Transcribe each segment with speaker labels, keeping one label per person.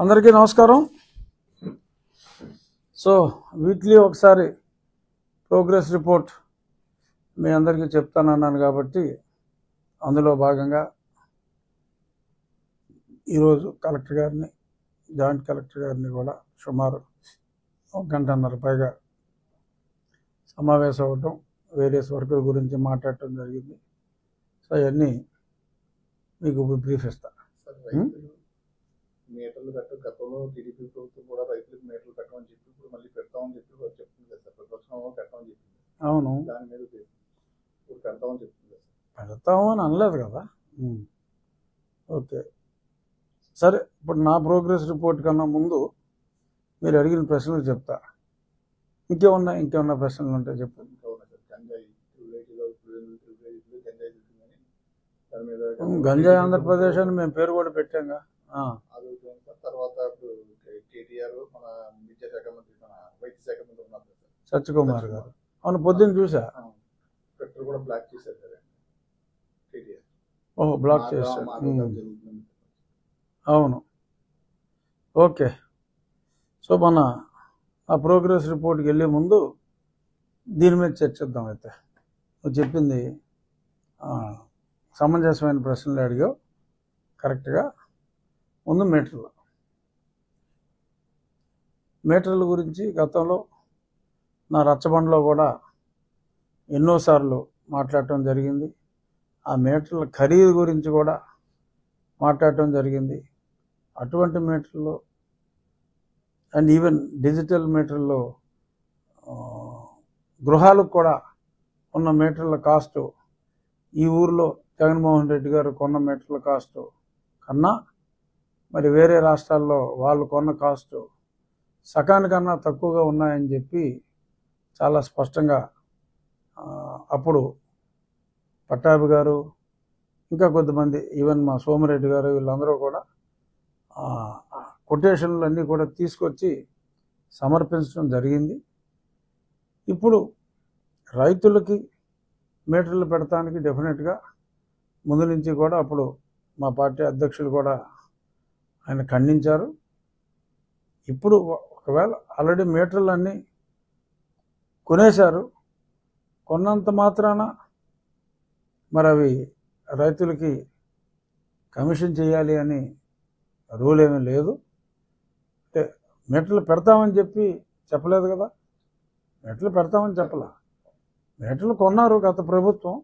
Speaker 1: అందరికీ నమస్కారం. So weekly ఒకసారి ప్రోగ్రెస్ రిపోర్ట్ మీ అందరికీ చెప్తానన్నాను కాబట్టి అందులో భాగంగా ఈరోజు కలెక్టర్ గారిని, జాయింట్ కలెక్టర్ గారిని కూడా సుమారు 1 గంటన్నర పైగా సమావేశం అవ్వటం, వేరియస్ వర్కుల గురించి మాట్లాడటం జరిగింది. సో అవన్నీ మీకు ఇప్పుడు బ్రీఫ్ ఇస్తా.
Speaker 2: మీటర్లు పెట్ట గతంలో టీడీపీ ప్రభుత్వం కూడా రైతులకు మీటర్లు పెట్టమని చెప్పి ఇప్పుడు మళ్ళీ పెడతామని చెప్పి చెప్తుంది కదా సార్. ప్రతిపక్షం పెట్టమని చెప్పింది.
Speaker 1: అవును,
Speaker 2: దాని మీద ఇప్పుడు పెడతామని చెప్తుంది కదా సార్.
Speaker 1: పెడతాము అని అనలేదు కదా. ఓకే సరే, ఇప్పుడు నా ప్రోగ్రెస్ రిపోర్ట్ కన్నా ముందు మీరు అడిగిన ప్రశ్నలు చెప్తా. ఇంకేమన్నా ప్రశ్నలు ఉంటే చెప్పు.
Speaker 2: ఇంకా ఉన్నాయి సార్. గంజాయి గంజాయి దొరికిందని దాని మీద
Speaker 1: గంజాయి ఆంధ్రప్రదేశ్ అని మేము పేరు కూడా పెట్టాంగా.
Speaker 2: అది సార్. తర్వాత కేటీఆర్ మన విద్యాశాఖ మంత్రి, మన వైద్య శాఖ మంత్రి ఉన్నారు సార్,
Speaker 1: సత్యకుమార్ గారు. అవును, పొద్దున్న చూసా.
Speaker 2: ట్విట్టర్ కూడా బ్లాక్ చేశారు సార్ కేటీఆర్.
Speaker 1: ఓహో, బ్లాక్ చేశారు. అవును, ఓకే. సో మన ఆ ప్రోగ్రెస్ రిపోర్ట్కి వెళ్ళే ముందు దీని మీద చర్చిద్దాం. అయితే నువ్వు చెప్పింది సమంజసమైన ప్రశ్నలు అడిగావు, కరెక్ట్గా. ముందు మీటర్ల గురించి గతంలో నా రచ్చబండలో కూడా ఎన్నోసార్లు మాట్లాడటం జరిగింది. ఆ మీటర్ల ఖరీదు గురించి కూడా మాట్లాడటం జరిగింది. అటువంటి మీటర్లు అండ్ ఈవెన్ డిజిటల్ మీటర్లు, గృహాలకు కూడా ఉన్న మీటర్ల కాస్ట్, ఈ ఊరిలో జగన్మోహన్ రెడ్డి గారు కొన్న మీటర్ల కాస్ట్ కన్నా మరి వేరే రాష్ట్రాల్లో వాళ్ళు కొన్న కాస్ట్ సకానికన్నా తక్కువగా ఉన్నాయని చెప్పి చాలా స్పష్టంగా అప్పుడు పట్టాభి గారు, ఇంకా కొంతమంది, ఈవెన్ మా సోమిరెడ్డి గారు, వీళ్ళందరూ కూడా కొటేషన్లు అన్నీ కూడా తీసుకొచ్చి సమర్పించడం జరిగింది. ఇప్పుడు రైతులకి మీటర్లు పెడతానికి డెఫినెట్గా ముందు నుంచి కూడా అప్పుడు మా పార్టీ అధ్యక్షులు కూడా ఆయన ఖండించారు. ఇప్పుడు ఒకవేళ ఆల్రెడీ మీటర్లు అన్నీ కొనేశారు, కొన్నంత మాత్రాన మరి అవి రైతులకి కమిషన్ చేయాలి అని రూల్ ఏమీ లేదు. అంటే మీటర్లు పెడతామని చెప్పి చెప్పలేదు కదా, మీటర్లు పెడతామని చెప్పలా. మీటర్లు కొన్నారు గత ప్రభుత్వం,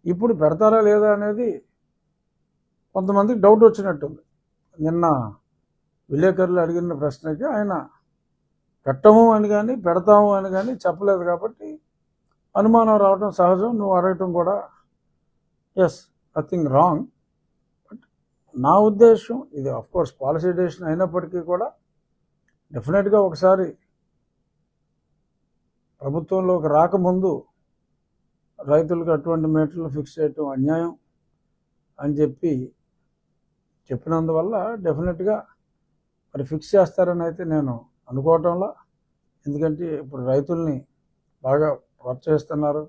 Speaker 1: ఇప్పుడు పెడతారా లేదా అనేది కొంతమందికి డౌట్ వచ్చినట్టుంది. నిన్న విలేకరులు అడిగిన ప్రశ్నకి ఆయన పెట్టము అని కానీ పెడతాము అని కానీ చెప్పలేదు కాబట్టి అనుమానం రావడం సహజం. నువ్వు అడగటం కూడా ఎస్, నథింగ్ రాంగ్. బట్ నా ఉద్దేశం ఇది ఆఫ్కోర్స్ పాలసీ డెసిషన్ అయినప్పటికీ కూడా డెఫినెట్గా ఒకసారి ప్రభుత్వంలోకి రాకముందు రైతులకు అటువంటి మీటర్లు ఫిక్స్ చేయటం అన్యాయం అని చెప్పినందువల్ల డెఫినెట్గా మరి ఫిక్స్ చేస్తారని అయితే నేను అనుకోవటంలా. ఎందుకంటే ఇప్పుడు రైతుల్ని బాగా ప్రోత్సహిస్తున్నారు.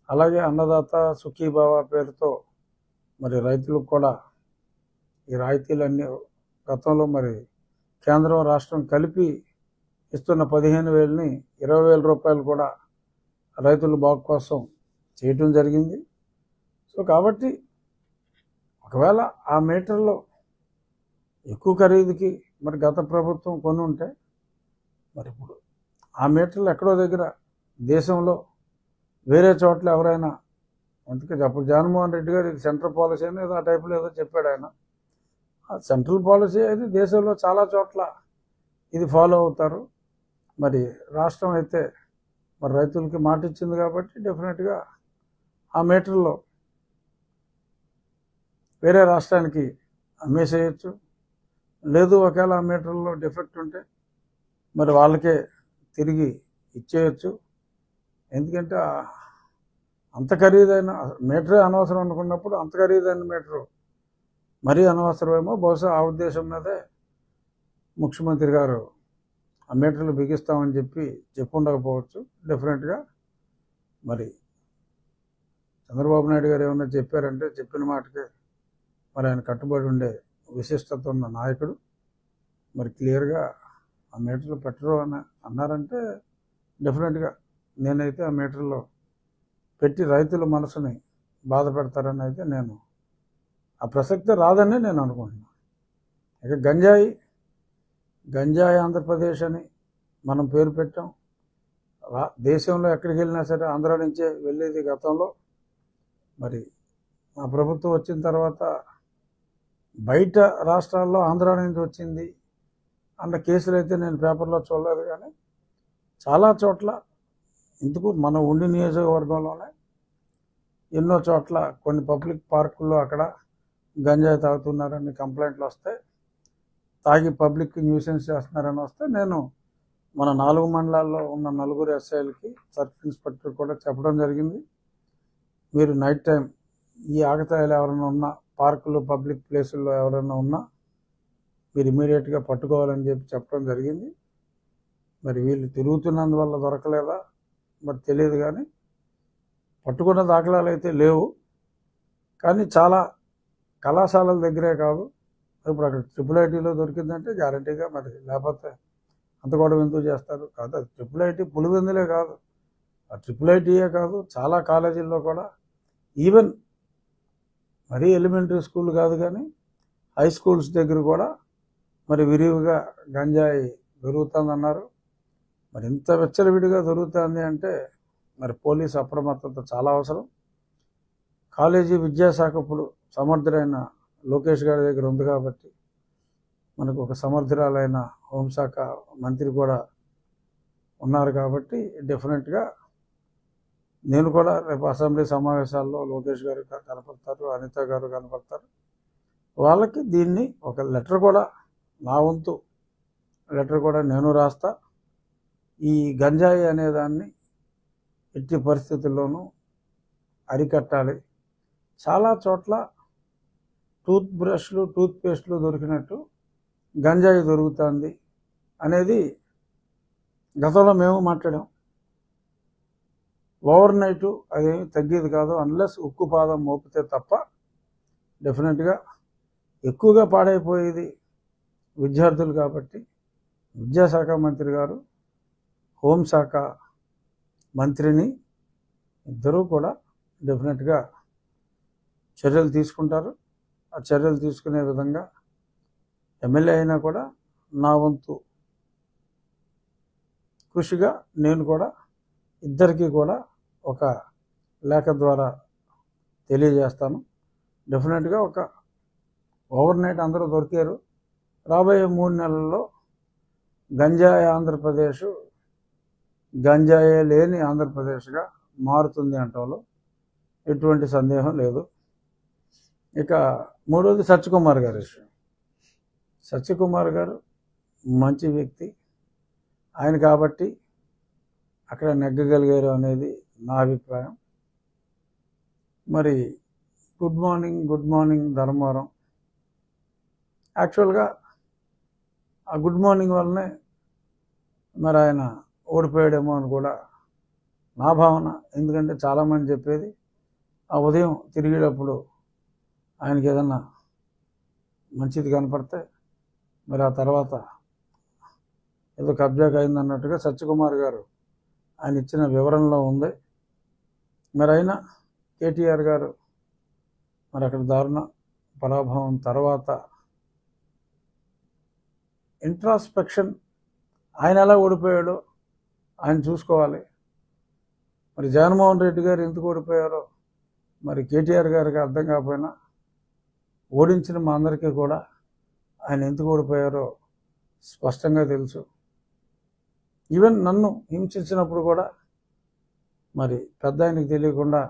Speaker 1: అలాగే అన్నదాత సుఖీభావ పేరుతో మరి రైతులకు కూడా ఈ రాయితీలన్నీ గతంలో మరి కేంద్రం రాష్ట్రం కలిపి ఇస్తున్న 15,000ని 20,000 రూపాయలు కూడా రైతుల బాగు కోసం చేయటం జరిగింది. సో కాబట్టి ఒకవేళ ఆ మీటర్లో ఎక్కువ ఖరీదుకి మరి గత ప్రభుత్వం కొని ఉంటే మరి ఇప్పుడు ఆ మీటర్లు ఎక్కడో దగ్గర దేశంలో వేరే చోట్ల ఎవరైనా, అందుకే అప్పుడు జగన్మోహన్ రెడ్డి గారు ఇది సెంట్రల్ పాలసీ అని ఏదో ఆ టైపులో ఏదో చెప్పాడు ఆయన. ఆ సెంట్రల్ పాలసీ అయితే దేశంలో చాలా చోట్ల ఇది ఫాలో అవుతారు. మరి రాష్ట్రం అయితే మరి రైతులకి మాట ఇచ్చింది కాబట్టి డెఫినెట్గా ఆ మీటర్లో వేరే రాష్ట్రానికి అమ్మేసేయచ్చు. లేదు ఒకవేళ ఆ మీటర్లో డిఫెక్ట్ ఉంటే మరి వాళ్ళకే తిరిగి ఇచ్చేయచ్చు. ఎందుకంటే అంత ఖరీదైన మీటరే అనవసరం అనుకున్నప్పుడు అంత ఖరీదైన మీటరు మరీ అనవసరమేమో. బహుశా ఆ ఉద్దేశం మీదే ముఖ్యమంత్రి గారు ఆ మీటర్లు బిగిస్తామని చెప్పుండకపోవచ్చు. డెఫినెట్గా మరి చంద్రబాబు నాయుడు గారు ఏమన్నా చెప్పారంటే చెప్పిన మాటకే మరి ఆయన కట్టుబడి ఉండే విశిష్టత ఉన్న నాయకుడు. మరి క్లియర్గా ఆ మీటర్లు పెట్టరు అని అన్నారంటే డెఫినెట్గా నేనైతే ఆ మీటర్లో పెట్టి రైతుల మనసుని బాధ పెడతారని అయితే నేను ఆ ప్రసక్తి రాదని నేను అనుకుంటున్నాను. ఇక గంజాయి ఆంధ్రప్రదేశ్ అని మనం పేరు పెట్టాం. దేశంలో ఎక్కడికి వెళ్ళినా సరే ఆంధ్ర నుంచే వెళ్ళేది గతంలో. మరి మా ప్రభుత్వం వచ్చిన తర్వాత బయట రాష్ట్రాల్లో ఆంధ్ర నుంచి వచ్చింది అన్న కేసులు అయితే నేను పేపర్లో చూడలేదు, కానీ చాలా చోట్ల ఇందుకు మన ఉండి నియోజకవర్గంలోనే ఎన్నో చోట్ల కొన్ని పబ్లిక్ పార్కుల్లో అక్కడ గంజాయి తాగుతున్నారని కంప్లైంట్లు వస్తాయి, తాగి పబ్లిక్ న్యూసెన్స్ చేస్తున్నారని వస్తే నేను మన 4 మండలాల్లో ఉన్న 4 ఎస్ఐలకి సర్కిల్ ఇన్స్పెక్టర్ కూడా చెప్పడం జరిగింది. మీరు నైట్ టైం ఈ ఆగతాయిలు ఎవరైనా ఉన్నా, పార్కులు పబ్లిక్ ప్లేసుల్లో ఎవరైనా ఉన్నా మీరు ఇమీడియట్గా పట్టుకోవాలని చెప్పడం జరిగింది. మరి వీళ్ళు తిరుగుతున్నందువల్ల దొరకలేదా మరి తెలియదు, కానీ పట్టుకున్న దాఖలాలు అయితే లేవు. కానీ చాలా కళాశాలల దగ్గరే కాదు, ఇప్పుడు అక్కడ IIITలో దొరికిందంటే గ్యారంటీగా మరి, లేకపోతే అంత కూడా ఎందుకు చేస్తారు కాదు. అది IIIT పులివెందులే కాదు, ఆ IIITయే కాదు, చాలా కాలేజీల్లో కూడా ఈవెన్ మరీ ఎలిమెంటరీ స్కూల్ కాదు కానీ హై స్కూల్స్ దగ్గర కూడా మరి విరివిగా గంజాయి దొరుకుతుందన్నారు. మరి ఇంత విచ్చలవిడిగా దొరుకుతుంది అంటే మరి పోలీసు అప్రమత్తత చాలా అవసరం. కాలేజీ విద్యాశాఖ ఇప్పుడు సమర్థుడైన లోకేష్ గారి దగ్గర ఉంది కాబట్టి, మనకు ఒక సమర్థురాలైన హోంశాఖ మంత్రి కూడా ఉన్నారు కాబట్టి డెఫినెట్గా నేను కూడా రేపు అసెంబ్లీ సమావేశాల్లో లోకేష్ గారు కనపడతారు, అనిత గారు కనపడతారు. వాళ్ళకి దీన్ని ఒక లెటర్ కూడా, నా వంతు లెటర్ కూడా నేను రాస్తా. ఈ గంజాయి అనేదాన్ని ఎట్టి పరిస్థితుల్లోనూ అరికట్టాలి. చాలా చోట్ల టూత్ బ్రష్లు, టూత్ పేస్ట్లు దొరికినట్టు గంజాయి దొరుకుతుంది అనేది గతంలో మేము మాట్లాడాం. ఓవర్ నైటు అదేమి తగ్గేది కాదు, అన్లెస్ ఉక్కు పాదం మోపితే తప్ప. డెఫినెట్గా ఎక్కువగా పాడైపోయేది విద్యార్థులు కాబట్టి విద్యాశాఖ మంత్రి గారు, హోంశాఖ మంత్రిని ఇద్దరూ కూడా డెఫినెట్గా చర్యలు తీసుకుంటారు. ఆ చర్యలు తీసుకునే విధంగా ఎమ్మెల్యే అయినా కూడా నా వంతు కృషిగా నేను కూడా ఇద్దరికీ కూడా ఒక లేఖ ద్వారా తెలియజేస్తాను. డెఫినెట్గా ఒక ఓవర్ నైట్ అందరూ దొరికారు. రాబోయే 3 నెలల్లో గంజాయి ఆంధ్రప్రదేశ్ గంజాయే లేని ఆంధ్రప్రదేశ్గా మారుతుంది అంటంలో ఎటువంటి సందేహం లేదు. ఇక మూడోది సత్యకుమార్ గారి విషయం. సత్యకుమార్ గారు మంచి వ్యక్తి, ఆయన కాబట్టి అక్కడ నెగ్గగలిగారు అనేది నా అభిప్రాయం. మరి గుడ్ మార్నింగ్ ధర్మవరం, యాక్చువల్గా ఆ గుడ్ మార్నింగ్ వల్లనే మరి ఆయన ఓడిపోయాడేమో అని కూడా నా భావన. ఎందుకంటే చాలామంది చెప్పేది ఆ ఉదయం తిరిగేటప్పుడు ఆయనకి ఏదన్నా మంచిది కనపడితే మరి ఆ తర్వాత ఏదో కబ్జాకు అయిందన్నట్టుగా సత్యకుమార్ గారు ఆయన ఇచ్చిన వివరణలో ఉంది. మరి అయినా కేటీఆర్ గారు మరి అక్కడ దారుణ పరాభవం తర్వాత ఇంట్రాస్పెక్షన్, ఆయన ఎలా ఓడిపోయాడో ఆయన చూసుకోవాలి. మరి జగన్మోహన్ రెడ్డి గారు ఎందుకు ఓడిపోయారో మరి కేటీఆర్ గారికి అర్థం కాకపోయినా ఓడించిన మా అందరికీ కూడా ఆయన ఎందుకు ఓడిపోయారో స్పష్టంగా తెలుసు. ఈవెన్ నన్ను హింసించినప్పుడు కూడా మరి పెద్ద ఆయనకి తెలియకుండా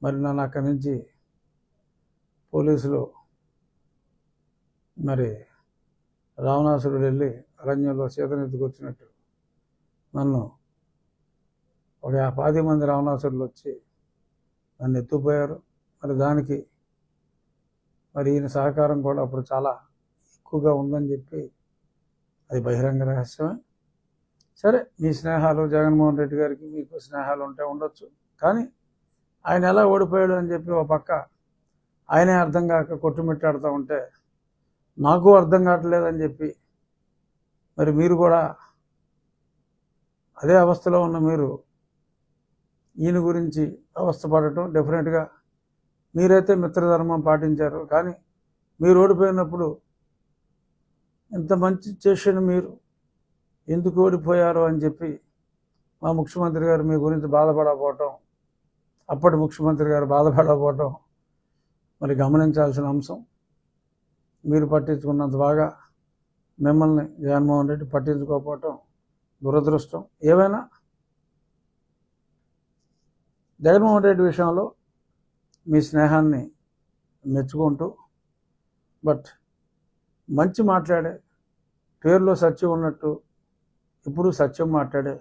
Speaker 1: మరి నన్ను అక్కడి నుంచి పోలీసులు మరి రావణాసురుడు వెళ్ళి అరణ్యంలో సీతనెత్తుకొచ్చినట్టు నన్ను ఒక 50 మంది రావణాసురులు వచ్చి నన్ను ఎత్తుపోయారు. మరి దానికి మరి ఈయన సహకారం కూడా అప్పుడు చాలా ఎక్కువగా ఉందని చెప్పి అది బహిరంగ రహస్యమే. సరే, మీ స్నేహాలు జగన్మోహన్ రెడ్డి గారికి మీకు స్నేహాలు ఉంటే ఉండొచ్చు, కానీ ఆయన ఎలా ఓడిపోయాడు అని చెప్పి ఒక పక్క ఆయనే అర్థం కాక కొట్టుమిట్టాడుతూ ఉంటే నాకు అర్థం కావట్లేదని చెప్పి మరి మీరు కూడా అదే అవస్థలో ఉన్న మీరు ఈయన గురించి అవస్థపడటం డెఫినెట్గా మీరైతే మిత్రధర్మం పాటించారు, కానీ మీరు ఓడిపోయినప్పుడు ఇంత మంచి చేసిన మీరు ఎందుకు ఓడిపోయారు అని చెప్పి మా ముఖ్యమంత్రి గారు మీ గురించి బాధపడకపోవటం, అప్పటి ముఖ్యమంత్రి గారు బాధపడకపోవటం మరి గమనించాల్సిన అంశం. మీరు పట్టించుకున్నంత బాగా మిమ్మల్ని జగన్మోహన్ రెడ్డి పట్టించుకోకపోవటం దురదృష్టం. ఏమైనా జగన్మోహన్ రెడ్డి విషయంలో మీ స్నేహాన్ని మెచ్చుకుంటూ, బట్ మంచి మాట్లాడే, పేరులో సత్యం ఉన్నట్టు ఇప్పుడు సత్యం మాట్లాడే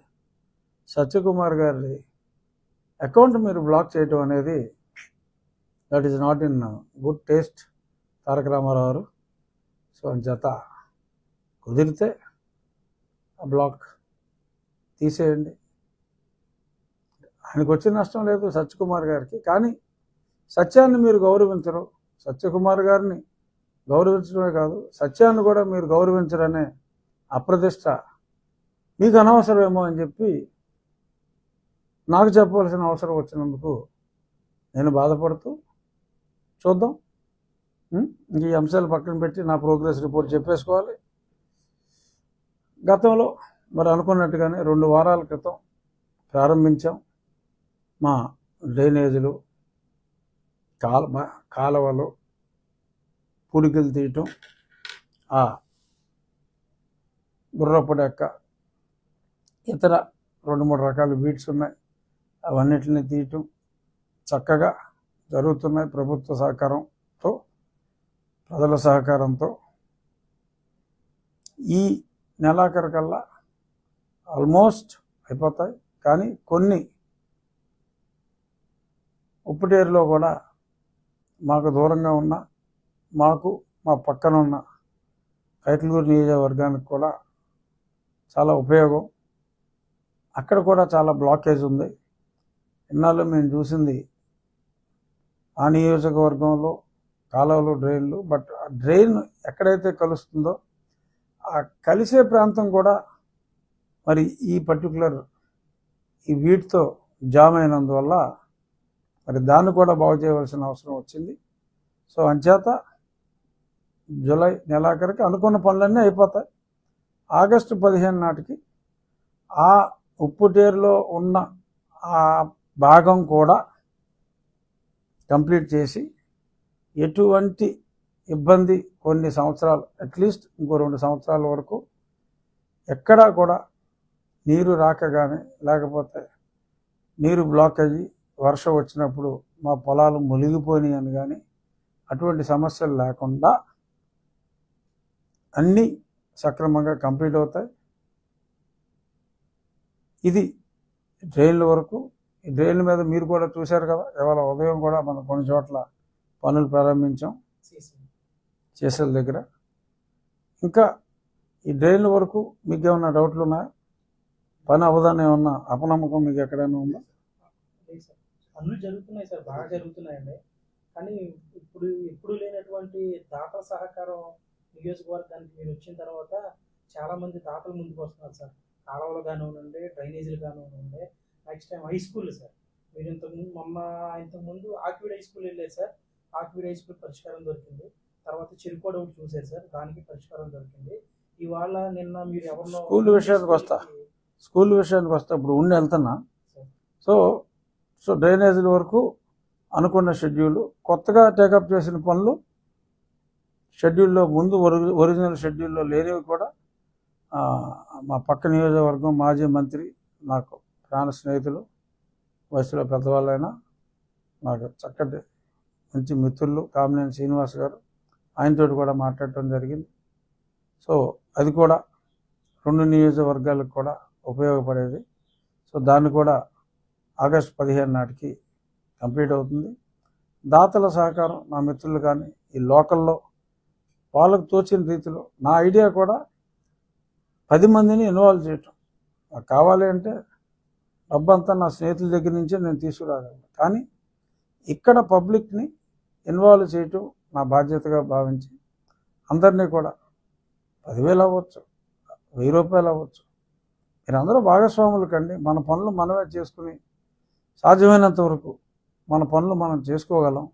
Speaker 1: సత్యకుమార్ గారి అకౌంట్ మీరు బ్లాక్ చేయటం అనేది that is not in good taste Taraka Ramarao గారు. సో అంచేత కుదిరితే ఆ బ్లాక్ తీసేయండి. ఆయనకు వచ్చిన నష్టం లేదు సత్యకుమార్ గారికి, కానీ సత్యాన్ని మీరు గౌరవించరు. సత్యకుమార్ గారిని గౌరవించడమే కాదు, సత్యాన్ని కూడా మీరు గౌరవించరనే అప్రతిష్ట మీకు అనవసరమేమో అని చెప్పి నాకు చెప్పవలసిన అవసరం వచ్చినందుకు నేను బాధపడుతూ, చూద్దాం. ఈ అంశాలు పక్కన పెట్టి నా ప్రోగ్రెస్ రిపోర్ట్ చెప్పేసుకోవాలి. గతంలో మరి అనుకున్నట్టుగానే 2 వారాల క్రితం ప్రారంభించాం మా డ్రైనేజీలు, కాలువలు పూడికలు తీయటం, ఆ గుర్రపుడెక్క ఇతర 2-3 రకాల బీట్స్ ఉన్నాయి, అవన్నిటిని తీయటం చక్కగా జరుగుతున్నాయి. ప్రభుత్వ సహకారంతో, ప్రజల సహకారంతో ఈ నెలాఖరికల్లా ఆల్మోస్ట్ అయిపోతాయి. కానీ కొన్ని ఉప్పుటేరులో కూడా మాకు దూరంగా ఉన్న, మాకు మా పక్కన ఉన్న కైకలూరు నియోజకవర్గానికి కూడా చాలా ఉపయోగం. అక్కడ కూడా చాలా బ్లాకేజ్ ఉంది. ఇన్నాళ్ళు మేము చూసింది ఆ నియోజకవర్గంలో కాలువలు, డ్రైన్లు, బట్ ఆ డ్రైన్ ఎక్కడైతే కలుస్తుందో ఆ కలిసే ప్రాంతం కూడా మరి ఈ పర్టికులర్ ఈ వీటితో జామ్ అయినందువల్ల మరి దాన్ని కూడా బాగు చేయవలసిన అవసరం వచ్చింది. సో అంచేత జూలై నెలాఖరికి అనుకున్న పనులన్నీ అయిపోతాయి. ఆగస్టు 15 నాటికి ఆ ఉప్పుటేరులో ఉన్న ఆ భాగం కూడా కంప్లీట్ చేసి ఎటువంటి ఇబ్బంది కొన్ని సంవత్సరాలు, అట్లీస్ట్ ఇంకో 2 సంవత్సరాల వరకు ఎక్కడా కూడా నీరు రాక కానీ, లేకపోతే నీరు బ్లాక్ అయ్యి వర్షం వచ్చినప్పుడు మా పొలాలు మునిగిపోయినాయి అని కానీ అటువంటి సమస్యలు లేకుండా అన్నీ సక్రమంగా కంప్లీట్ అవుతాయి. ఇది డ్రైన్ల వరకు. ఈ డ్రైన్ల మీద మీరు కూడా చూశారు కదా, ఇవాళ ఉదయం కూడా మనం కొన్ని చోట్ల పనులు ప్రారంభించాం చేసేల దగ్గర. ఇంకా ఈ డ్రైన్ల వరకు మీకు ఏమన్నా డౌట్లు ఉన్నాయా? పని అవదాన్ని ఏమన్నా అపనమ్మకం మీకు ఎక్కడైనా ఉందా?
Speaker 3: పనులు జరుగుతున్నాయి సార్, బాగా జరుగుతున్నాయండి. కానీ ఎప్పుడు లేనటువంటి దాతల సహకారం నియోజకవర్గానికి మీరు వచ్చిన తర్వాత చాలా మంది దాతలు ముందుకు వస్తున్నారు సార్. కాలువలు కానివ్వండి, డ్రైనేజీలు కానివ్వండి, next time high school sir. మీరు ఇంతకుముందు ఆక్విడ్ హై స్కూల్ వెళ్ళారు సార్. ఆక్విడ్ హై స్కూల్ పరిష్కారం దొరికింది. తర్వాత చెరుకోడ ఒకటి చూశారు సార్, దానికి పరిష్కారం దొరికింది. ఇవాళ నిన్న మీరు ఎవరినో
Speaker 1: స్కూల్ విషయానికి వస్తా ఇప్పుడు ఉండి వెళ్తున్నా. సో డ్రైనేజీల వరకు అనుకున్న షెడ్యూల్, కొత్తగా టేకప్ చేసిన పనులు షెడ్యూల్లో ముందు ఒరిజినల్ షెడ్యూల్లో లేనివి కూడా మా పక్క నియోజకవర్గం మాజీ మంత్రి, నాకు ప్రాణ స్నేహితులు, వయసులో పెద్దవాళ్ళైనా నాకు చక్కటి మంచి మిత్రులు కామినేని శ్రీనివాస్ గారు, ఆయనతో కూడా మాట్లాడటం జరిగింది. సో అది కూడా 2 నియోజకవర్గాలకు కూడా ఉపయోగపడేది. సో దాన్ని కూడా ఆగస్టు 15 నాటికి కంప్లీట్ అవుతుంది. దాతల సహకారం, నా మిత్రులు కానీ ఈ లోకల్లో వాళ్ళకు తోచిన రీతిలో, నా ఐడియా కూడా 10 మందిని ఇన్వాల్వ్ చేయటం. నాకు కావాలి అంటే డబ్బంతా నా స్నేహితుల దగ్గర నుంచే నేను తీసుకురాగలను, కానీ ఇక్కడ పబ్లిక్ని ఇన్వాల్వ్ చేయటం నా బాధ్యతగా భావించి అందరినీ కూడా 10,000 అవ్వచ్చు, రూపాయలు అవ్వచ్చు. మీరందరూ భాగస్వాములు కండి. మన పనులు మనమే చేసుకుని సాధ్యమైనంత వరకు మన పనులు మనం చేసుకోగలం,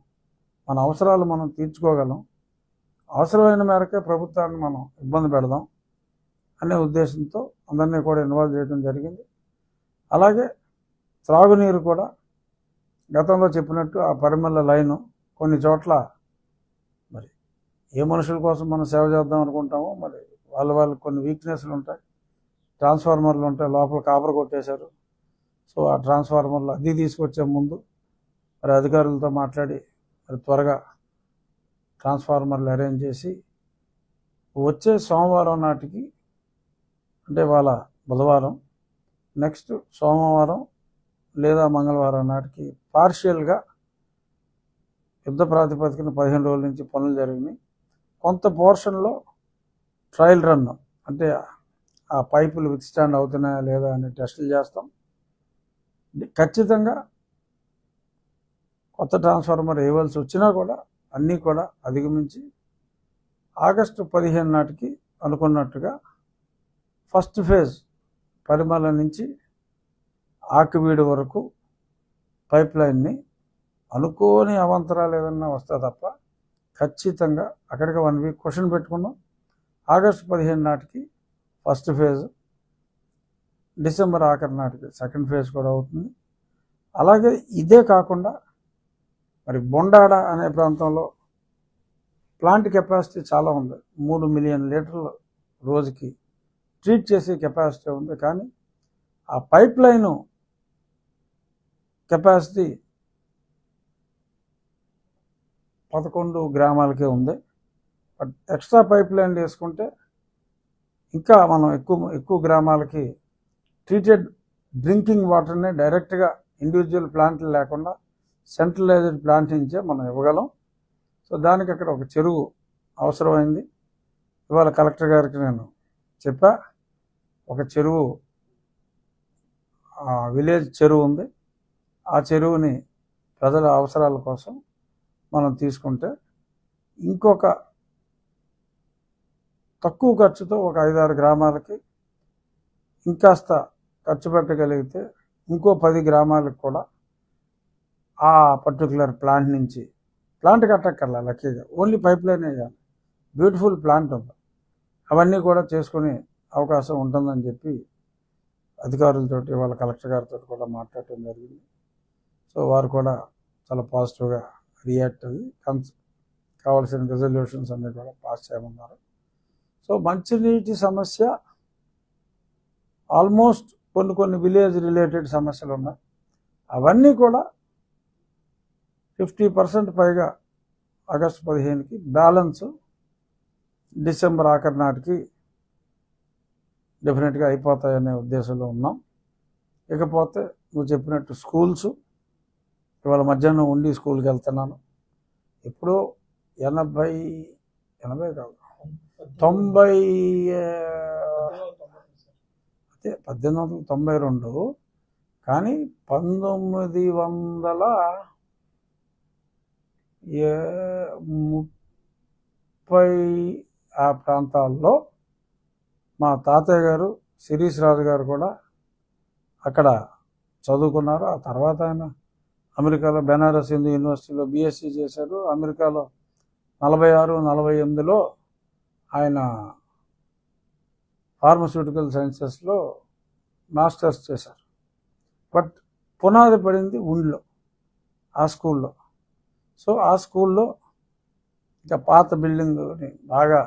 Speaker 1: మన అవసరాలు మనం తీర్చుకోగలం. అవసరమైన మేరకే ప్రభుత్వాన్ని మనం ఇబ్బంది పెడదాం అనే ఉద్దేశంతో అందరినీ కూడా ఇన్వాల్వ్ చేయడం జరిగింది. అలాగే త్రాగునీరు కూడా గతంలో చెప్పినట్టు ఆ పరిమళ లైను కొన్ని చోట్ల మరి ఏ మనుషుల కోసం మనం సేవ చేద్దాం అనుకుంటామో మరి వాళ్ళకి కొన్ని వీక్నెస్లు ఉంటాయి, ట్రాన్స్ఫార్మర్లు ఉంటాయి, లోపల కాపర్ కొట్టేశారు. సో ఆ ట్రాన్స్ఫార్మర్లు అది తీసుకొచ్చే ముందు మరి అధికారులతో మాట్లాడి మరి త్వరగా ట్రాన్స్ఫార్మర్లు అరేంజ్ చేసి వచ్చే సోమవారం నాటికి, అంటే వాళ్ళ బుధవారం, నెక్స్ట్ సోమవారం లేదా మంగళవారం నాటికి పార్షియల్గా యుద్ధ ప్రాతిపదికన 15 రోజుల నుంచి పనులు జరిగినాయి. కొంత పోర్షన్లో ట్రయల్ రన్, అంటే ఆ పైపులు విత్స్టాండ్ అవుతున్నాయా లేదా అని టెస్టులు చేస్తాం. ఖచ్చితంగా కొత్త ట్రాన్స్ఫార్మర్ వేయవలసి వచ్చినా కూడా అన్నీ కూడా అధిగమించి ఆగస్టు 15 నాటికి అనుకున్నట్టుగా ఫస్ట్ ఫేజ్ పరిమళ నుంచి ఆకివీడు వరకు పైప్ లైన్ని అనుకోని అవాంతరాలు ఏదన్నా వస్తే తప్ప ఖచ్చితంగా అక్కడికి 1 వీక్ క్వశ్చన్ పెట్టుకున్నాం. ఆగస్టు 15 నాటికి ఫస్ట్ ఫేజ్, డిసెంబర్ ఆఖరి నాటికి సెకండ్ ఫేజ్ కూడా అవుతుంది. అలాగే ఇదే కాకుండా మరి బొండాడ అనే ప్రాంతంలో ప్లాంట్ కెపాసిటీ చాలా ఉంది. 3 మిలియన్ లీటర్లు రోజుకి ట్రీట్ చేసే కెపాసిటీ ఉంది. కానీ ఆ పైప్ లైను కెపాసిటీ 11 గ్రామాలకే ఉంది. బట్ ఎక్స్ట్రా పైప్ లైన్ వేసుకుంటే ఇంకా మనం ఎక్కువ గ్రామాలకి ట్రీటెడ్ డ్రింకింగ్ వాటర్ని డైరెక్ట్గా ఇండివిజువల్ ప్లాంట్లు లేకుండా సెంట్రలైజ్డ్ ప్లాంట్ నుంచే మనం ఇవ్వగలం. సో దానికి అక్కడ ఒక చెరువు అవసరమైంది. ఇవాళ కలెక్టర్ గారికి నేను చెప్పా, ఒక చెరువు విలేజ్ చెరువు ఉంది, ఆ చెరువుని ప్రజల అవసరాల కోసం మనం తీసుకుంటే ఇంకొక తక్కువ ఖర్చుతో ఒక 5-6 గ్రామాలకి ఇంకాస్త ఖర్చు పెట్టగలిగితే ఇంకో 10 గ్రామాలకు కూడా ఆ పర్టికులర్ ప్లాంట్ నుంచి, ప్లాంట్ కట్టక్కర్లా, లక్కీగా ఓన్లీ పైప్ లైన్ వేయాలి, బ్యూటిఫుల్ ప్లాంట్ ఉంది, అవన్నీ కూడా చేసుకునే అవకాశం ఉంటుందని చెప్పి అధికారులతోటి వాళ్ళ కలెక్టర్ గారితో కూడా మాట్లాడటం జరిగింది. సో వారు కూడా చాలా పాజిటివ్గా రియాక్ట్ అయ్యి కావాల్సిన రెజల్యూషన్స్ అన్నీ కూడా పాస్ చేయమన్నారు. సో మంచినీటి సమస్య ఆల్మోస్ట్ కొన్ని విలేజ్ రిలేటెడ్ సమస్యలు ఉన్నాయి, అవన్నీ కూడా 50% పైగా ఆగస్టు 15కి, బ్యాలెన్స్ డిసెంబర్ ఆఖరి నాటికి డెఫినెట్గా అయిపోతాయనే ఉద్దేశంలో ఉన్నాం. ఇకపోతే నువ్వు చెప్పినట్టు స్కూల్స్, ఇవాళ మధ్యాహ్నం ఉండి స్కూల్కి వెళ్తున్నాను. ఎప్పుడో 80 కాదు 90, అదే 1892, కానీ 1930 ఆ ప్రాంతాల్లో మా తాతయ్య గారు శిరీష్ రాజు గారు కూడా అక్కడ చదువుకున్నారు. ఆ తర్వాత ఆయన అమెరికాలో బెనారస్ హిందూ యూనివర్సిటీలో బీఎస్సీ చేశారు. అమెరికాలో 46-48లో ఆయన ఫార్మస్యూటికల్ సైన్సెస్లో మాస్టర్స్ చేశారు. బట్ పునాది పడింది ఉండిలో, ఆ స్కూల్లో. సో ఆ స్కూల్లో ఇంకా పాత బిల్డింగ్ని బాగా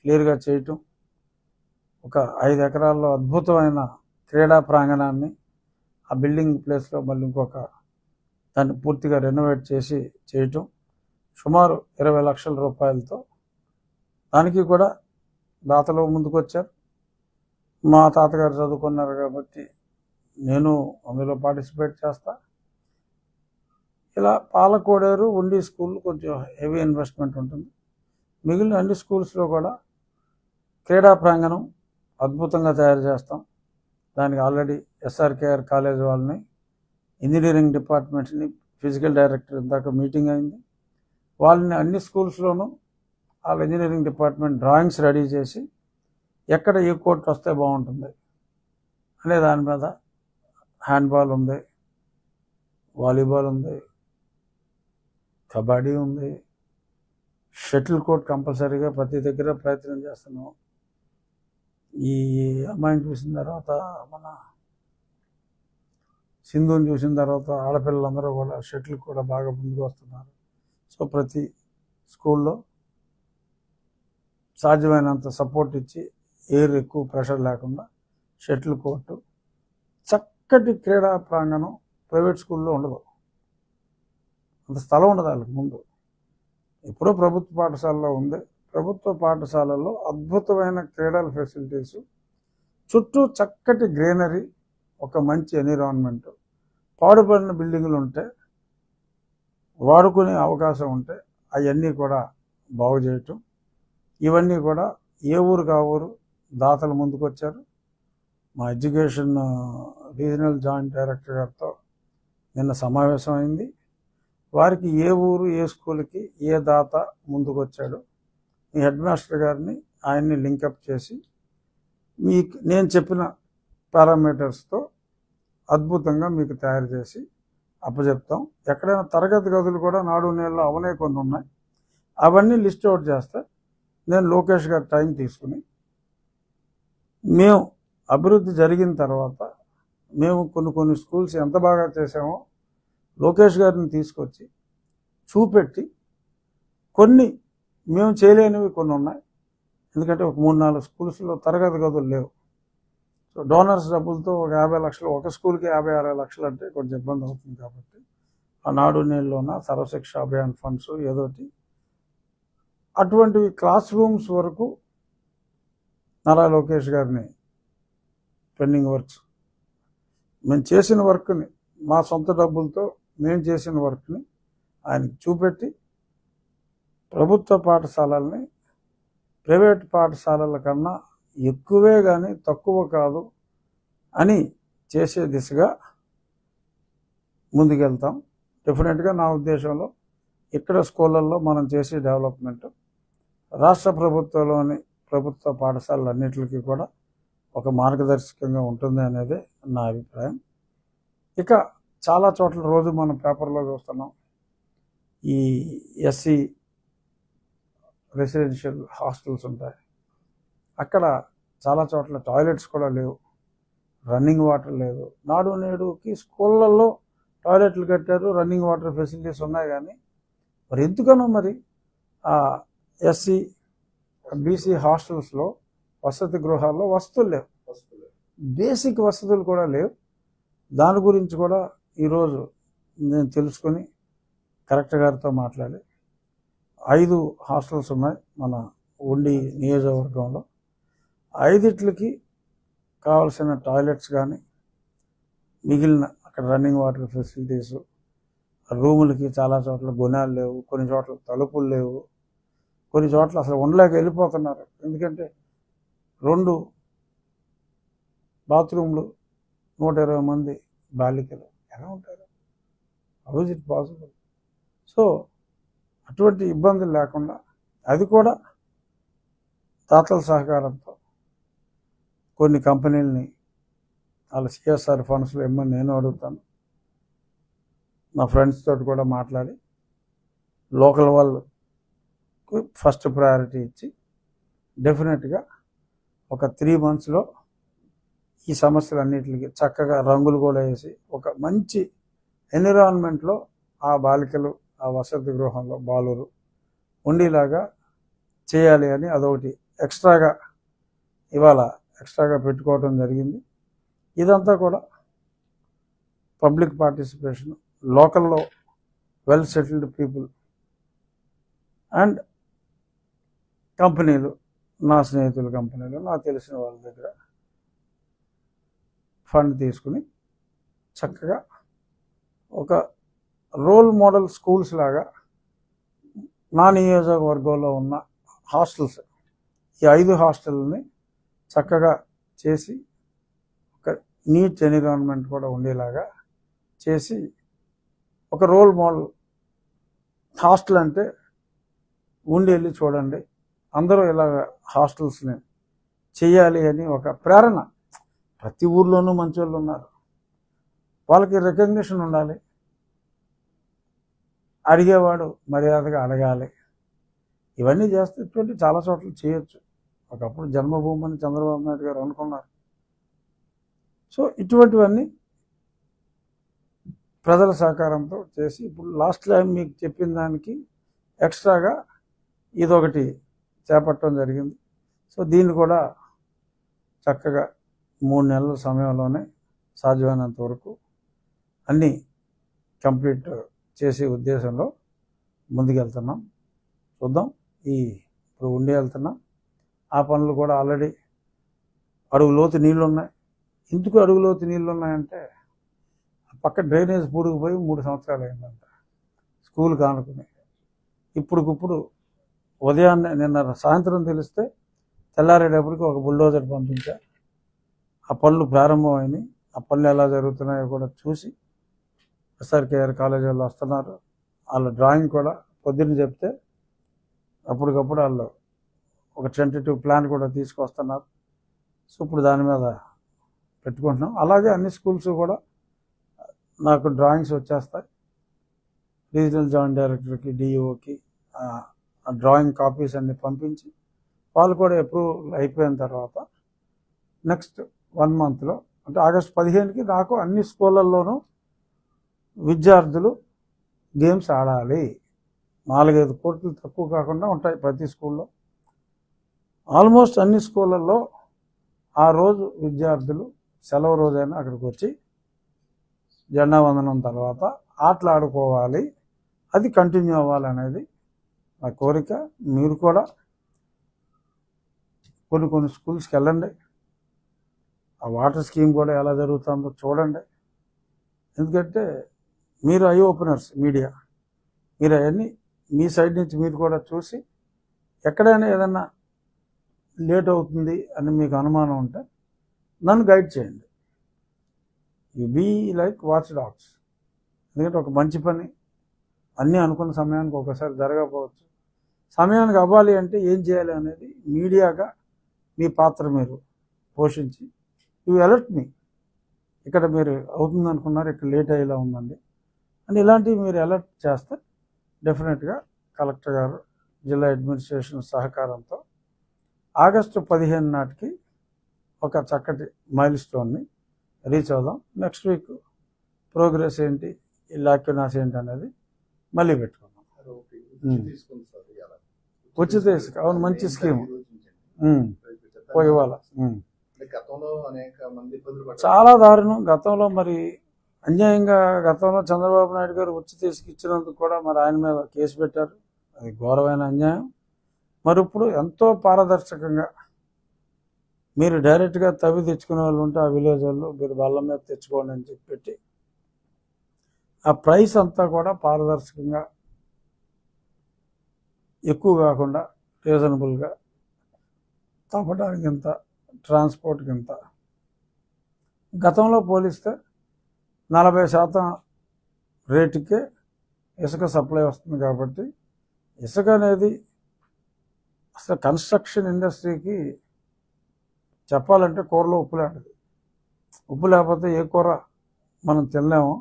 Speaker 1: క్లియర్గా చేయటం, ఒక 5 ఎకరాల్లో అద్భుతమైన క్రీడా ప్రాంగణాన్ని ఆ బిల్డింగ్ ప్లేస్లో మళ్ళీ ఇంకొక దాన్ని పూర్తిగా రెనోవేట్ చేసి చేయటం, సుమారు 20 లక్షల రూపాయలతో. దానికి కూడా దాతలు ముందుకు వచ్చారు. మా తాతగారు చదువుకున్నారు కాబట్టి నేను అందులో పార్టిసిపేట్ చేస్తా. ఇలా పాలకోడేరు, ఉండి స్కూల్ కొంచెం హెవీ ఇన్వెస్ట్మెంట్ ఉంటుంది. మిగిలిన అన్ని స్కూల్స్లో కూడా క్రీడా ప్రాంగణం అద్భుతంగా తయారు చేస్తాం. దానికి ఆల్రెడీ ఎస్ఆర్కేఆర్ కాలేజ్ వాళ్ళని, ఇంజనీరింగ్ డిపార్ట్మెంట్ని, ఫిజికల్ డైరెక్టర్ ఇందాక మీటింగ్ అయింది. వాళ్ళని అన్ని స్కూల్స్లోనూ వాళ్ళ ఇంజనీరింగ్ డిపార్ట్మెంట్ డ్రాయింగ్స్ రెడీ చేసి ఎక్కడ ఏ కోర్ట్ వస్తే బాగుంటుంది అనే దాని మీద హ్యాండ్బాల్ ఉంది, వాలీబాల్ ఉంది, కబడ్డీ ఉంది, షటిల్ కోర్ట్ కంపల్సరీగా ప్రతి దగ్గర ప్రయత్నం చేస్తున్నాం. ఈ అమ్మాయిని చూసిన తర్వాత, మన సింధుని చూసిన తర్వాత ఆడపిల్లలందరూ కూడా షటిల్ కూడా బాగా ముందుకు వస్తున్నారు. సో ప్రతి స్కూల్లో సాధ్యమైనంత సపోర్ట్ ఇచ్చి ఎయిర్ ఎక్కువ ప్రెషర్ లేకుండా షటిల్ కోర్టు, చక్కటి క్రీడా ప్రాంగణం ప్రైవేట్ స్కూల్లో ఉండదు, అంత స్థలం ఉండదు వాళ్ళకి. ముందు ఎప్పుడో ప్రభుత్వ పాఠశాలలో ఉంది. ప్రభుత్వ పాఠశాలలో అద్భుతమైన క్రీడల ఫెసిలిటీసు, చుట్టూ చక్కటి గ్రీనరీ, ఒక మంచి ఎన్విరాన్మెంట్, పాడుపడిన బిల్డింగులు ఉంటే వాడుకునే అవకాశం ఉంటే అవన్నీ కూడా బాగు చేయటం, ఇవన్నీ కూడా ఏ ఊరికి ఆ ఊరు దాతలు ముందుకు వచ్చారు. మా ఎడ్యుకేషన్ రీజనల్ జాయింట్ డైరెక్టర్ గారితో నిన్న సమావేశం అయింది. వారికి ఏ ఊరు ఏ స్కూల్కి ఏ దాత ముందుకు వచ్చాడు, మీ హెడ్ మాస్టర్ గారిని ఆయన్ని లింకప్ చేసి మీకు నేను చెప్పిన పారామీటర్స్తో అద్భుతంగా మీకు తయారు చేసి అప్పచెప్తాం. ఎక్కడైనా తరగతి గదులు కూడా నాడు నేలలో అవనే కొన్ని ఉన్నాయి, అవన్నీ లిస్ట్ అవుట్ చేస్తే నేను లోకేష్ గారి టైం తీసుకుని మేము అభివృద్ధి జరిగిన తర్వాత మేము కొన్ని స్కూల్స్ ఎంత బాగా చేసామో లోకేష్ గారిని తీసుకొచ్చి చూపెట్టి, కొన్ని మేము చేయలేనివి కొన్ని ఉన్నాయి. ఎందుకంటే ఒక 3-4 స్కూల్స్లో తరగతి గదులు లేవు. సో డోనర్స్ డబ్బులతో ఒక 50 లక్షలు, ఒక స్కూల్కి 50-60 లక్షలు అంటే కొంచెం ఇబ్బంది అవుతుంది. కాబట్టి ఆ నాడు నేలలోన సర్వశిక్ష అభియాన్ ఫండ్స్ ఏదోటి అటువంటివి క్లాస్ రూమ్స్ వరకు నారా లోకేష్ గారిని పెండింగ్ వర్క్స్ మేము చేసిన వర్క్ని, మా సొంత డబ్బులతో మేము చేసిన వర్క్ని ఆయనకి చూపెట్టి, ప్రభుత్వ పాఠశాలల్ని ప్రైవేట్ పాఠశాలల కన్నా ఎక్కువే కానీ తక్కువ కాదు అని చేసే దిశగా ముందుకెళ్తాం. డెఫినెట్గా నా ఉద్దేశంలో ఇక్కడ స్కూళ్ళల్లో మనం చేసే డెవలప్మెంట్ రాష్ట్ర ప్రభుత్వంలోని ప్రభుత్వ పాఠశాలలన్నింటికి కూడా ఒక మార్గదర్శకంగా ఉంటుంది అనేది నా అభిప్రాయం. ఇక చాలా చోట్ల రోజు మనం పేపర్లో చూస్తున్నాం, ఈ ఎస్సీ రెసిడెన్షియల్ హాస్టల్స్ ఉంటాయి, అక్కడ చాలా చోట్ల టాయిలెట్స్ కూడా లేవు, రన్నింగ్ వాటర్ లేదు. నాడు నేడుకి స్కూళ్ళల్లో టాయిలెట్లు కట్టారు, రన్నింగ్ వాటర్ ఫెసిలిటీస్ ఉన్నాయి. కానీ మరి ఎందుకనో మరి ఆ ఎస్సీ బీసీ హాస్టల్స్లో వసతి గృహాల్లో వసతులు లేవు, బేసిక్ వసతులు కూడా లేవు. దాని గురించి కూడా ఈరోజు నేను తెలుసుకొని కలెక్టర్ గారితో మాట్లాడి 5 హాస్టల్స్ ఉన్నాయి మన ఉండి నియోజకవర్గంలో. 5కి కావాల్సిన టాయిలెట్స్ కానీ, మిగిలిన అక్కడ రన్నింగ్ వాటర్ ఫెసిలిటీస్, రూములకి చాలా చోట్ల గుణాలు లేవు, కొన్ని చోట్ల తలుపులు లేవు, కొన్ని చోట్ల అసలు ఉండలేక వెళ్ళిపోతున్నారు. ఎందుకంటే 2 బాత్రూమ్లు, 120 మంది బాలికలు ఎలా ఉంటారు? How is it possible? So అటువంటి ఇబ్బందులు లేకుండా, అది కూడా దాతల సహకారంతో కొన్ని కంపెనీలని వాళ్ళ సిఎస్ఆర్ ఫండ్స్లో ఇమ్మని నేను అడుగుతాను. నా ఫ్రెండ్స్ తోటి కూడా మాట్లాడి లోకల్ వాళ్ళకు ఫస్ట్ ప్రయారిటీ ఇచ్చి డెఫినెట్గా ఒక 3 monthsలో ఈ సమస్యలన్నిటికీ చక్కగా రంగులు కూడా వేసి ఒక మంచి ఎన్విరాన్మెంట్లో ఆ బాలికలు ఆ వసతి గృహంలో బాలురు ఉండేలాగా చేయాలి అని అదొకటి ఎక్స్ట్రాగా పెట్టుకోవడం జరిగింది. ఇదంతా కూడా పబ్లిక్ పార్టిసిపేషన్, లోకల్లో వెల్ సెటిల్డ్ పీపుల్ అండ్ కంపెనీలు, నా స్నేహితుల కంపెనీలు, నాకు తెలిసిన వాళ్ళ దగ్గర ఫండ్ తీసుకుని చక్కగా ఒక రోల్ మోడల్ స్కూల్స్ లాగా నా నియోజకవర్గంలో ఉన్న హాస్టల్స్, ఈ 5 హాస్టల్ని చక్కగా చేసి ఒక నీట్ ఎన్విరాన్మెంట్ కూడా ఉండేలాగా చేసి ఒక రోల్ మోడల్ హాస్టల్ అంటే ఉండి వెళ్ళి చూడండి, అందరూ ఇలా హాస్టల్స్ని చెయ్యాలి అని ఒక ప్రేరణ. ప్రతి ఊర్లోనూ మంచి వాళ్ళు ఉన్నారు, వాళ్ళకి రికగ్నిషన్ ఉండాలి, అడిగేవాడు మర్యాదగా అడగాలి. ఇవన్నీ చేస్తే ఇటువంటి చాలా చోట్ల చేయొచ్చు. ఒకప్పుడు జన్మభూమి అని చంద్రబాబు నాయుడు గారు అనుకున్నారు. సో ఇటువంటివన్నీ ప్రజల సహకారంతో చేసి ఇప్పుడు లాస్ట్ టైం మీకు చెప్పిన దానికి ఎక్స్ట్రాగా ఇదొకటి చేపట్టడం జరిగింది. సో దీన్ని కూడా చక్కగా 3 నెలల సమయంలోనే సాధ్యమైనంత వరకు అన్నీ కంప్లీట్ చేసే ఉద్దేశంలో ముందుకెళ్తున్నాం. చూద్దాం. ఇప్పుడు ఉండి వెళ్తున్నాం. ఆ పనులు కూడా ఆల్రెడీ అడుగులోతు నీళ్ళు ఉన్నాయి. ఎందుకు అడుగులోతు నీళ్ళు ఉన్నాయంటే పక్క డ్రైనేజ్ పూడుకుపోయి 3 సంవత్సరాలు అయిందంట స్కూల్ కానుకుని. ఇప్పుడుకిప్పుడు ఉదయాన్నే నిన్న సాయంత్రం తెలిస్తే తెల్లారేటప్పటికి ఒక బుల్డోజర్ పంపించా. ఆ పనులు ప్రారంభమైనాయి. ఆ పనులు ఎలా జరుగుతున్నాయో కూడా చూసి ఎస్ఆర్కేఆర్ కాలేజీ వాళ్ళు వస్తున్నారు. వాళ్ళ డ్రాయింగ్ కూడా పొద్దున్న చెప్తే అప్పటికప్పుడు వాళ్ళు ఒక టెంటేటివ్ ప్లాన్ కూడా తీసుకొస్తున్నారు. సో ఇప్పుడు దాని మీద పెట్టుకుంటున్నాం. అలాగే అన్ని స్కూల్స్ కూడా నాకు డ్రాయింగ్స్ వచ్చేస్తాయి. రీజనల్ జాయింట్ డైరెక్టర్కి, డిఈఓకి ఆ డ్రాయింగ్ కాపీస్ అన్ని పంపించి వాళ్ళు కూడా అప్రూవ్ అయిపోయిన తర్వాత నెక్స్ట్ 1 మంత్లో అంటే ఆగస్టు 15కి నాకు అన్ని స్కూళ్ళల్లోనూ విద్యార్థులు గేమ్స్ ఆడాలి. 4-5 కోట్లు తక్కువ కాకుండా ఉంటాయి ప్రతి స్కూల్లో. ఆల్మోస్ట్ అన్ని స్కూళ్ళల్లో ఆ రోజు విద్యార్థులు సెలవు రోజైనా అక్కడికి వచ్చి జెండా వందనం తర్వాత ఆటలు ఆడుకోవాలి. అది కంటిన్యూ అవ్వాలి అనేది నా కోరిక. మీరు కూడా కొన్ని స్కూల్స్కి వెళ్ళండి. ఆ వాటర్ స్కీమ్ కూడా ఎలా జరుగుతుందో చూడండి. ఎందుకంటే మీరు ఐ ఓపెనర్స్ మీడియా, మీరు అవన్నీ మీ సైడ్ నుంచి మీరు కూడా చూసి ఎక్కడైనా ఏదన్నా లేట్ అవుతుంది అని మీకు అనుమానం ఉంటే నన్ను గైడ్ చేయండి. You be like watch dogs. ఎందుకంటే ఒక మంచి పని అన్నీ అనుకున్న సమయానికి ఒకసారి జరగకపోవచ్చు. సమయానికి అవ్వాలి అంటే ఏం చేయాలి అనేది మీడియాగా మీ పాత్ర మీరు పోషించి యు అలర్ట్ మీ. ఇక్కడ మీరు అవుతుంది అనుకున్నారు, ఇక్కడ లేట్ అయ్యేలా ఉందండి అని ఇలాంటివి మీరు అలర్ట్ చేస్తే డెఫినెట్గా కలెక్టర్ గారు, జిల్లా అడ్మినిస్ట్రేషన్ సహకారంతో ఆగస్టు 15 నాటికి ఒక చక్కటి మైల్ స్టోన్ని రీచ్ అవుదాం. నెక్స్ట్ వీక్ ప్రోగ్రెస్ ఏంటి, ఈ లాక్యునాస్ ఏంటి అనేది మళ్ళీ పెట్టుకుందాం. ఉచిత ఇసుక అవును, మంచి స్కీమ్ ఇవాళ చాలా దారుణం. గతంలో మరి అన్యాయంగా గతంలో చంద్రబాబు నాయుడు గారు ఉచిత ఇసుక ఇచ్చినందుకు కూడా మరి ఆయన మీద కేసు పెట్టారు. అది ఘోరమైన అన్యాయం. మరి ఇప్పుడు ఎంతో పారదర్శకంగా మీరు డైరెక్ట్గా తవ్వి తెచ్చుకునే వాళ్ళు ఉంటే ఆ విలేజ్ వాళ్ళు మీరు బల్ల మీద తెచ్చుకోండి అని చెప్పి పెట్టి ఆ ప్రైస్ అంతా కూడా పారదర్శకంగా ఎక్కువ కాకుండా రీజనబుల్గా తవ్వడానికి ఇంత, ట్రాన్స్పోర్ట్కి ఇంత. గతంలో పోలిస్తే 40% రేటుకే ఇసుక సప్లై వస్తుంది. కాబట్టి ఇసుక అనేది అసలు కన్స్ట్రక్షన్ ఇండస్ట్రీకి చెప్పాలంటే కూరలో ఉప్పు లాంటిది. ఉప్పు లేకపోతే ఏ కూర మనం తినలేము.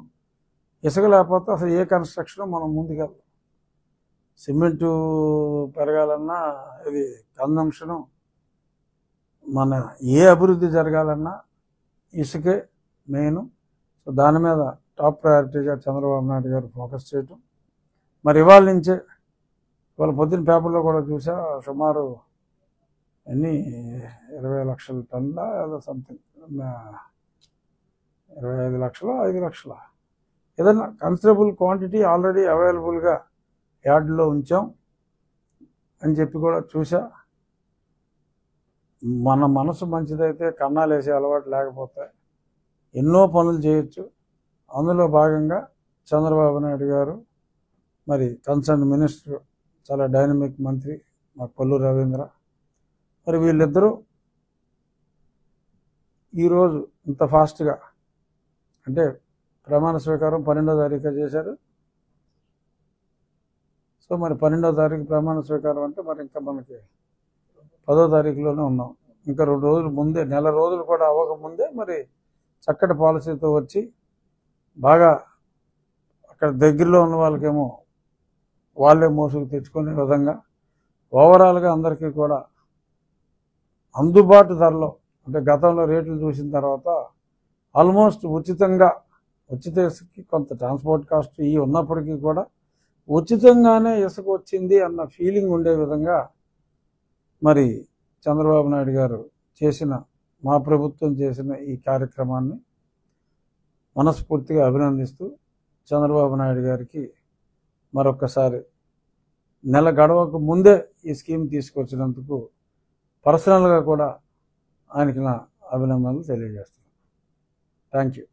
Speaker 1: ఇసుక లేకపోతే అసలు ఏ కన్స్ట్రక్షన్ మనం ముందుకెళ్ళాం. సిమెంటు పెరగాలన్నా, ఇది కన్జంప్షను, మన ఏ అభివృద్ధి జరగాలన్నా ఇసుకే మెయిన్. సో దాని మీద టాప్ ప్రయారిటీగా చంద్రబాబు నాయుడు గారు ఫోకస్ చేయటం. మరి ఇవాళ నుంచే, ఇవాళ పొద్దున్న పేపర్లో కూడా చూసా, సుమారు 20 లక్షల టన్నుల ఏదో సంథింగ్, 25 లక్షలు 5 లక్షల ఏదన్నా కన్సిడరబుల్ క్వాంటిటీ ఆల్రెడీ అవైలబుల్గా యార్డులో ఉంచాం అని చెప్పి కూడా చూసా. మన మనసు మంచిదైతే కన్నాలు వేసే అలవాటు లేకపోతే ఎన్నో పనులు చేయొచ్చు. అందులో భాగంగా చంద్రబాబు నాయుడు గారు, మరి కన్సర్న్ మినిస్టర్, చాలా డైనమిక్ మంత్రి మా కొల్లు రవీంద్ర, మరి వీళ్ళిద్దరూ ఈరోజు ఇంత ఫాస్ట్గా, అంటే ప్రమాణ స్వీకారం 12వ తారీఖు చేశారు. సో మరి 12వ తారీఖు ప్రమాణ స్వీకారం అంటే మరి ఇంకా మనకి 10వ తారీఖులోనే ఉన్నాం. ఇంకా 2 రోజుల ముందే, నెల రోజులు కూడా అవ్వకముందే మరి చక్కటి పాలసీతో వచ్చి బాగా అక్కడ దగ్గరలో ఉన్న వాళ్ళకేమో వాళ్ళే మోసుకు తెచ్చుకునే విధంగా ఓవరాల్గా అందరికీ కూడా అందుబాటు ధరలో, అంటే గతంలో రేట్లు చూసిన తర్వాత ఆల్మోస్ట్ ఉచితంగా, ఉచితకి కొంత ట్రాన్స్పోర్ట్ కాస్ట్ ఇవి ఉన్నప్పటికీ కూడా ఉచితంగానే ఇసుక వచ్చింది అన్న ఫీలింగ్ ఉండే విధంగా మరి చంద్రబాబు నాయుడు గారు చేసిన, మా ప్రభుత్వం చేసిన ఈ కార్యక్రమాన్ని మనస్ఫూర్తిగా అభినందిస్తూ చంద్రబాబు నాయుడు గారికి మరొక్కసారి నెల గడవకు ముందే ఈ స్కీమ్ తీసుకొచ్చినందుకు పర్సనల్గా కూడా ఆయనకి నా అభినందనలు తెలియజేస్తున్నాను. Thank you.